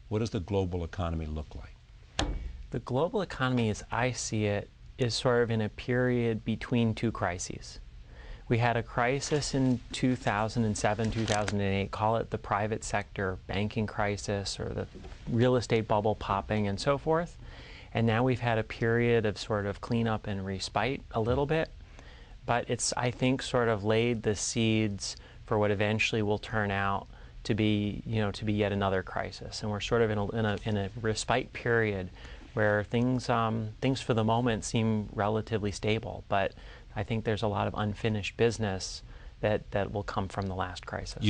What does the global economy look like? The global economy, as I see it, is sort of in a period between two crises. We had a crisis in 2007, 2008, call it the private sector banking crisis or the real estate bubble popping and so forth. And now we've had a period of sort of cleanup and respite a little bit. But it's, I think, sort of laid the seeds for what eventually will turn out to be, to be yet another crisis. And we're sort of in a respite period where things for the moment seem relatively stable. But I think there's a lot of unfinished business that will come from the last crisis.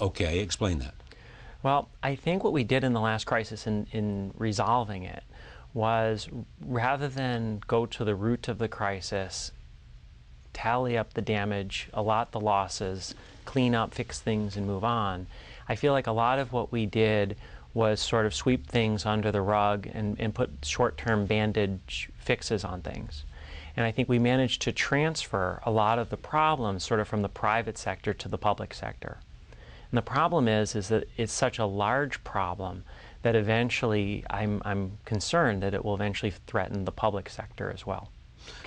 Okay, explain that. Well, I think what we did in the last crisis in resolving it was, rather than go to the root of the crisis, tally up the damage, allot the losses, clean up, fix things, and move on, I feel like a lot of what we did was sort of sweep things under the rug and put short-term bandage fixes on things. And I think we managed to transfer a lot of the problems sort of from the private sector to the public sector. And the problem is that it's such a large problem that eventually I'm concerned that it will eventually threaten the public sector as well.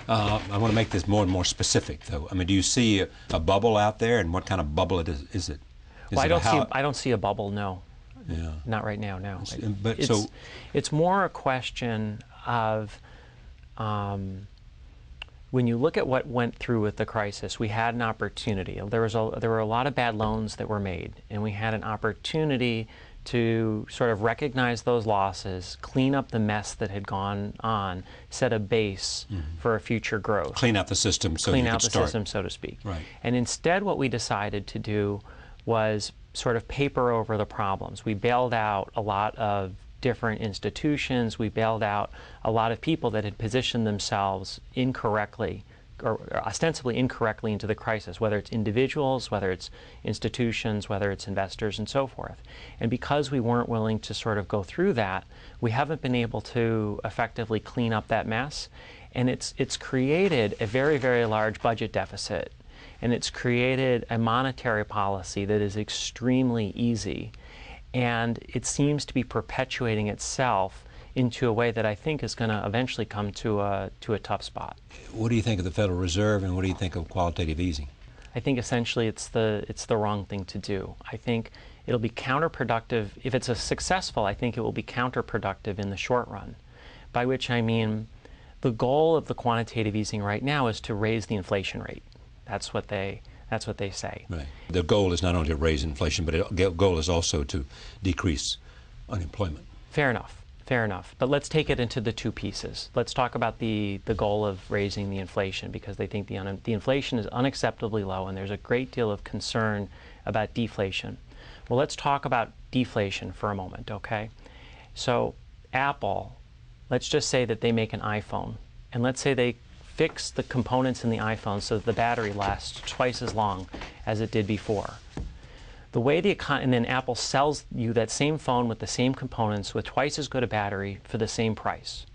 I want to make this more and more specific, though. I mean, do you see a bubble out there, and what kind of bubble is it? Well, I don't see a bubble, no. Yeah. Not right now, no. But it's more a question of when you look at what went through with the crisis, we had an opportunity. There were a lot of bad loans that were made, and we had an opportunity to sort of recognize those losses, clean up the mess that had gone on, set a base for a future growth. Clean out the system so you could start. Clean out the system, so to speak. Right. And instead what we decided to do was sort of paper over the problems. We bailed out a lot of different institutions. We bailed out a lot of people that had positioned themselves incorrectly, or ostensibly incorrectly, into the crisis, whether it's individuals, whether it's institutions, whether it's investors, and so forth. And because we weren't willing to sort of go through that, we haven't been able to effectively clean up that mess. And it's created a very, very large budget deficit. And it's created a monetary policy that is extremely easy. And it seems to be perpetuating itself into a way that I think is going to eventually come to a tough spot. What do you think of the Federal Reserve, and what do you think of quantitative easing? I think essentially it's the wrong thing to do. I think it'll be counterproductive. If it's successful, I think it will be counterproductive in the short run, by which I mean the goal of the quantitative easing right now is to raise the inflation rate. That's what they say. Right. The goal is not only to raise inflation, but the goal is also to decrease unemployment. Fair enough. Fair enough. But let's take it into the two pieces. Let's talk about the goal of raising the inflation, because they think the inflation is unacceptably low and there's a great deal of concern about deflation. Well, let's talk about deflation for a moment, okay? So Apple, let's just say that they make an iPhone, and let's say they fix the components in the iPhone so that the battery lasts twice as long as it did before. The way and then Apple sells you that same phone with the same components with twice as good a battery for the same price.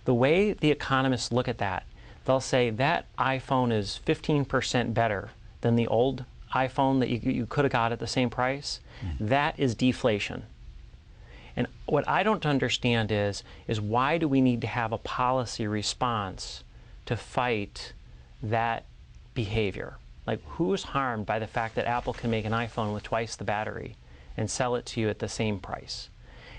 The way the economists look at that, they'll say that iPhone is 15% better than the old iPhone that you could have got at the same price. That is deflation. And what I don't understand is why do we need to have a policy response to fight that behavior? Like, who is harmed by the fact that Apple can make an iPhone with twice the battery and sell it to you at the same price?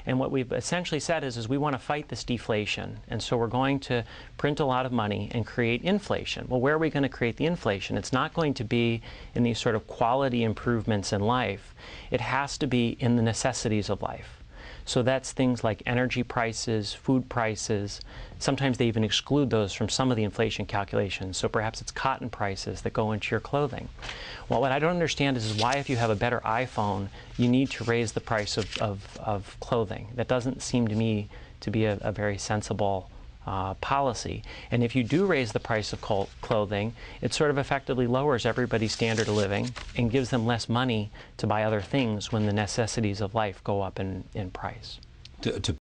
And what we've essentially said is we want to fight this deflation, and so we're going to print a lot of money and create inflation. Well, where are we going to create the inflation? It's not going to be in these sort of quality improvements in life. It has to be in the necessities of life. So that's things like energy prices, food prices. Sometimes they even exclude those from some of the inflation calculations. So perhaps it's cotton prices that go into your clothing. Well, what I don't understand is why, if you have a better iPhone, you need to raise the price of clothing. That doesn't seem to me to be a very sensible policy. And if you do raise the price of clothing, it sort of effectively lowers everybody's standard of living and gives them less money to buy other things when the necessities of life go up in price. To